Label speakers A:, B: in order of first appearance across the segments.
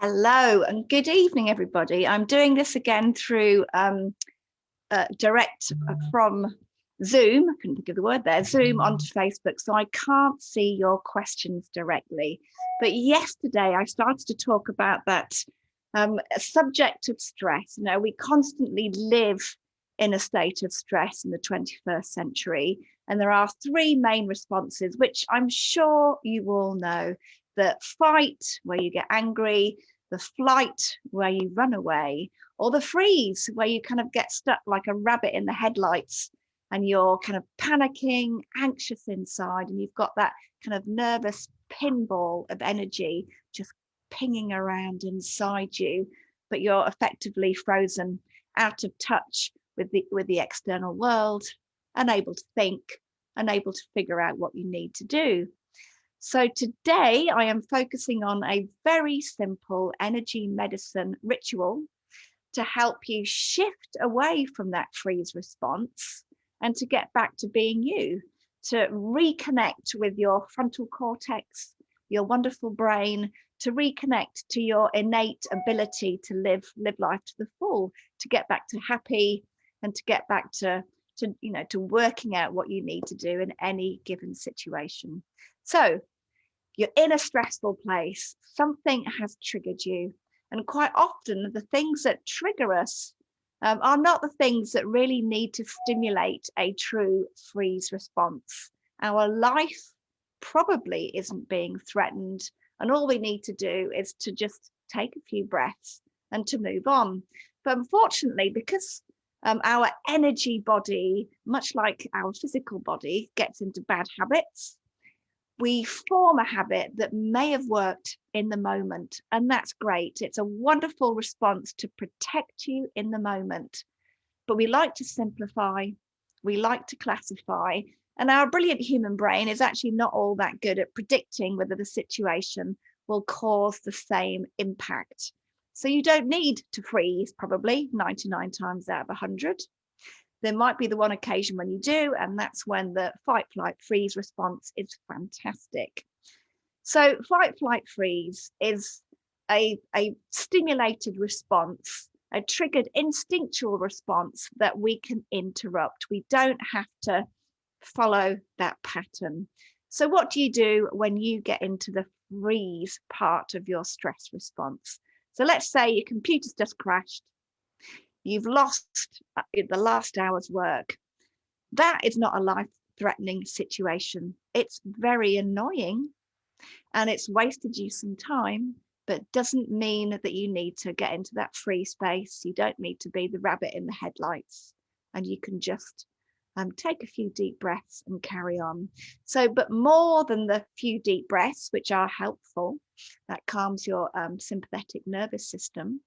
A: Hello and good evening, everybody. I'm doing this again through direct from Zoom. I couldn't think of the word there, Zoom onto Facebook. So I can't see your questions directly. But yesterday I started to talk about that subject of stress. You know, we constantly live in a state of stress in the 21st century. And there are three main responses, which I'm sure you all know. The fight, where you get angry, the flight, where you run away, or the freeze, where you kind of get stuck like a rabbit in the headlights and you're kind of panicking, anxious inside, and you've got that kind of nervous pinball of energy just pinging around inside you, but you're effectively frozen, out of touch with the external world, unable to think, unable to figure out what you need to do. So today I am focusing on a very simple energy medicine ritual to help you shift away from that freeze response and to get back to being you, to reconnect with your frontal cortex, your wonderful brain, to reconnect to your innate ability to live life to the full, to get back to happy and to get back to working out what you need to do in any given situation. So you're in a stressful place, something has triggered you. And quite often the things that trigger us are not the things that really need to stimulate a true freeze response. Our life probably isn't being threatened. And all we need to do is to just take a few breaths and to move on. But unfortunately, because our energy body, much like our physical body, gets into bad habits, we form a habit that may have worked in the moment, and that's great. It's a wonderful response to protect you in the moment. But we like to simplify, we like to classify, and our brilliant human brain is actually not all that good at predicting whether the situation will cause the same impact. So you don't need to freeze, probably 99 times out of 100. There might be the one occasion when you do, and that's when the fight, flight, freeze response is fantastic. So fight, flight, freeze is a stimulated response, a triggered instinctual response that we can interrupt. We don't have to follow that pattern. So what do you do when you get into the freeze part of your stress response? So let's say your computer's just crashed. You've lost the last hour's work. That is not a life-threatening situation. It's very annoying and it's wasted you some time, but doesn't mean that you need to get into that free space. You don't need to be the rabbit in the headlights, and you can just take a few deep breaths and carry on. So, but more than the few deep breaths, which are helpful, that calms your sympathetic nervous system,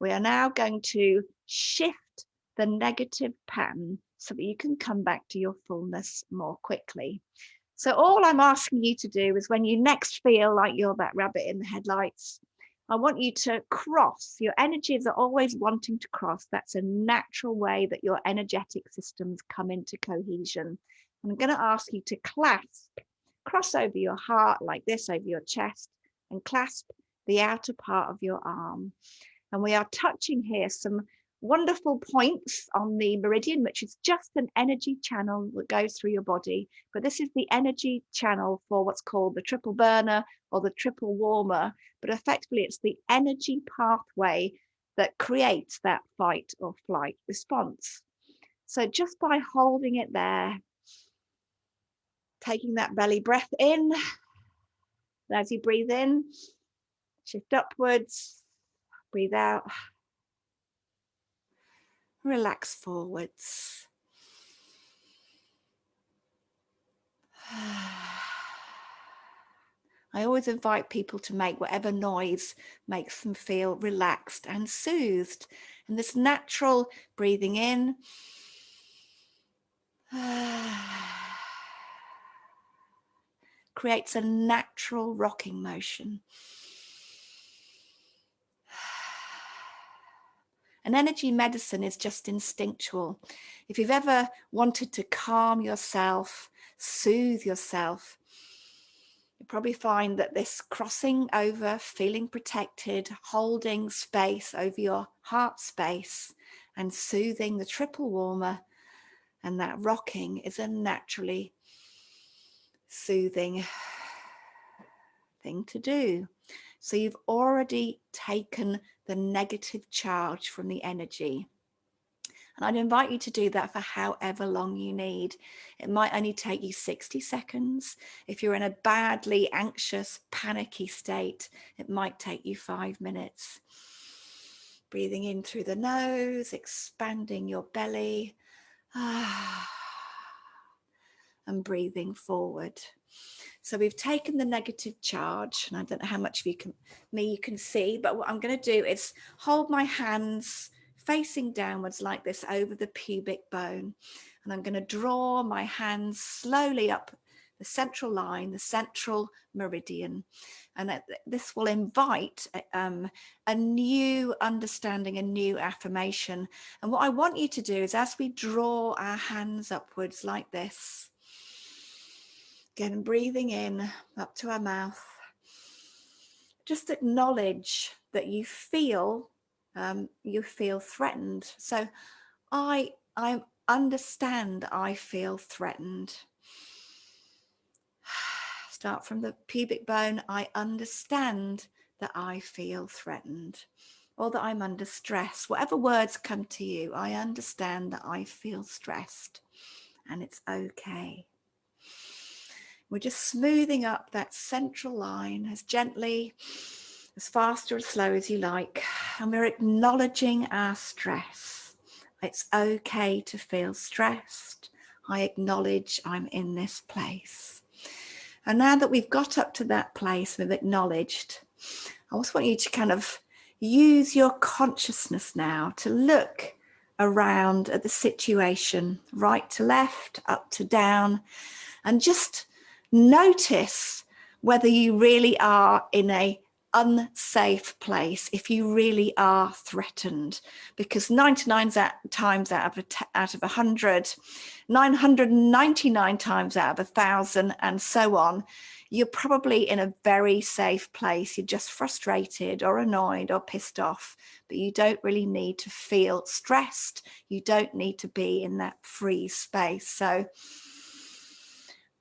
A: we are now going to shift the negative pattern so that you can come back to your fullness more quickly. So all I'm asking you to do is, when you next feel like you're that rabbit in the headlights, I want you to cross. Your energies are always wanting to cross. That's a natural way that your energetic systems come into cohesion. I'm going to ask you to cross over your heart like this, over your chest, and clasp the outer part of your arm. And we are touching here some wonderful points on the meridian, which is just an energy channel that goes through your body. But this is the energy channel for what's called the triple burner or the triple warmer. But effectively, it's the energy pathway that creates that fight or flight response. So just by holding it there, taking that belly breath in, as you breathe in, shift upwards. Breathe out, relax forwards. I always invite people to make whatever noise makes them feel relaxed and soothed. And this natural breathing in creates a natural rocking motion. And energy medicine is just instinctual. If you've ever wanted to calm yourself, soothe yourself, probably find that this crossing over, feeling protected, holding space over your heart space and soothing the triple warmer and that rocking is a naturally soothing thing to do. So you've already taken the negative charge from the energy. And I'd invite you to do that for however long you need. It might only take you 60 seconds. If you're in a badly anxious, panicky state, it might take you 5 minutes. Breathing in through the nose, expanding your belly, and breathing forward. So we've taken the negative charge, and I don't know how much of you can see, but what I'm going to do is hold my hands facing downwards like this over the pubic bone, and I'm going to draw my hands slowly up the central line, the central meridian, and this will invite a new understanding, a new affirmation. And what I want you to do is, as we draw our hands upwards like this, again, breathing in up to our mouth, just acknowledge that you feel threatened. So I understand I feel threatened. Start from the pubic bone. I understand that I feel threatened, or that I'm under stress. Whatever words come to you, I understand that I feel stressed, and it's okay. We're just smoothing up that central line as gently, as fast or as slow as you like. And we're acknowledging our stress. It's okay to feel stressed. I acknowledge I'm in this place. And now that we've got up to that place, we've acknowledged, I also want you to kind of use your consciousness now to look around at the situation, right to left, up to down, and just notice whether you really are in a unsafe place, if you really are threatened, because 99 times out of 100, 999 times out of 1,000, and so on, you're probably in a very safe place. You're just frustrated or annoyed or pissed off, but you don't really need to feel stressed. You don't need to be in that free space. So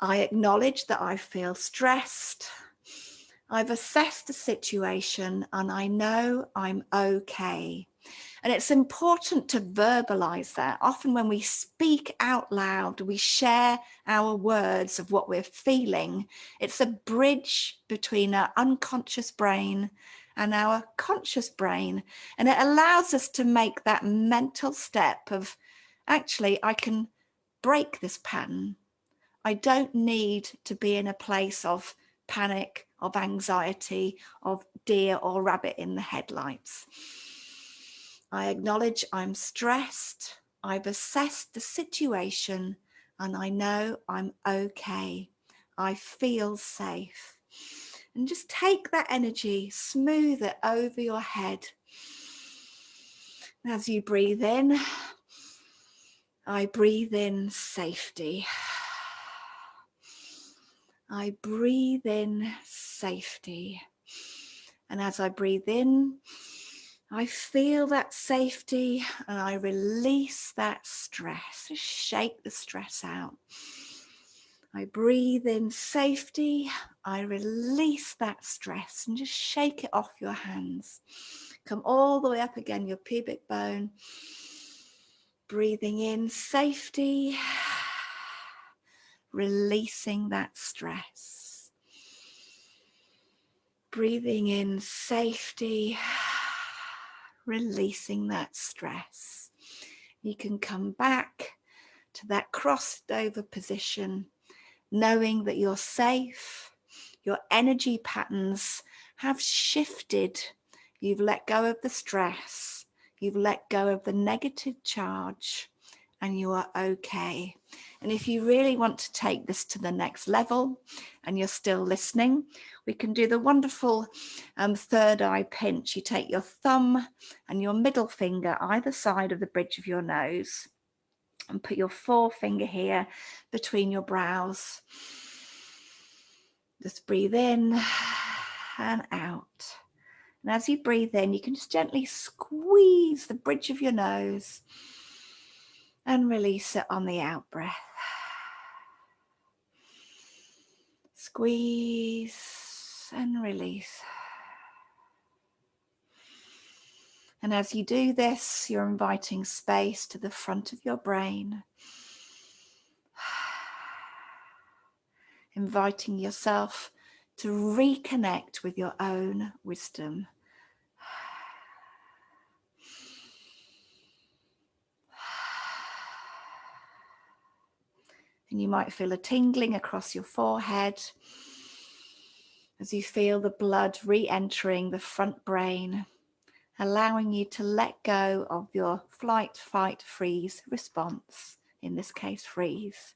A: I acknowledge that I feel stressed. I've assessed the situation and I know I'm okay. And it's important to verbalize that. Often when we speak out loud, we share our words of what we're feeling. It's a bridge between our unconscious brain and our conscious brain. And it allows us to make that mental step of, actually, I can break this pattern. I don't need to be in a place of panic, of anxiety, of deer or rabbit in the headlights. I acknowledge I'm stressed. I've assessed the situation and I know I'm okay. I feel safe. And just take that energy, smooth it over your head. As you breathe in, I breathe in safety. I breathe in safety. And as I breathe in, I feel that safety and I release that stress. Just shake the stress out. I breathe in safety. I release that stress and just shake it off your hands. Come all the way up again, your pubic bone. Breathing in safety. Releasing that stress. Breathing in safety, releasing that stress. You can come back to that crossed over position, knowing that you're safe. Your energy patterns have shifted. You've let go of the stress. You've let go of the negative charge, and you are okay. And if you really want to take this to the next level and you're still listening, we can do the wonderful third eye pinch. You take your thumb and your middle finger either side of the bridge of your nose and put your forefinger here between your brows. Just breathe in and out. And as you breathe in, you can just gently squeeze the bridge of your nose and release it on the out breath. Squeeze and release. And as you do this, you're inviting space to the front of your brain. Inviting yourself to reconnect with your own wisdom. And you might feel a tingling across your forehead as you feel the blood re-entering the front brain, allowing you to let go of your flight, fight, freeze response, in this case freeze,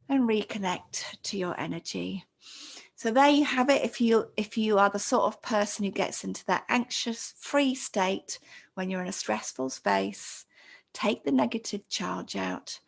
A: and reconnect to your energy. So there you have it. If you are the sort of person who gets into that anxious, free state when you're in a stressful space, take the negative charge out,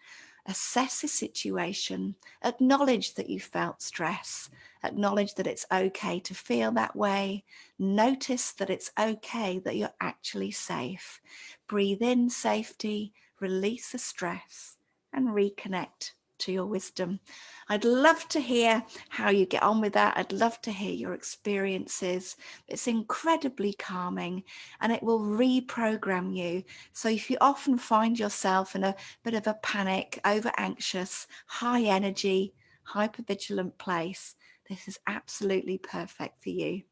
A: assess the situation, acknowledge that you felt stress, acknowledge that it's okay to feel that way, notice that it's okay that you're actually safe. Breathe in safety, release the stress, and reconnect to your wisdom. I'd love to hear how you get on with that. I'd love to hear your experiences. It's incredibly calming and it will reprogram you. So if you often find yourself in a bit of a panic, over anxious, high energy, hypervigilant place, this is absolutely perfect for you.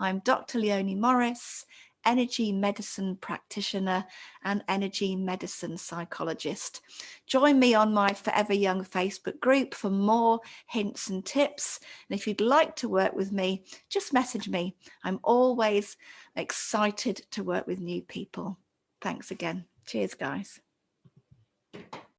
A: I'm Dr. Leonie Morris, energy medicine practitioner and energy medicine psychologist. Join me on my Forever Young Facebook group for more hints and tips. And if you'd like to work with me, just message me. I'm always excited to work with new people. Thanks again. Cheers, guys.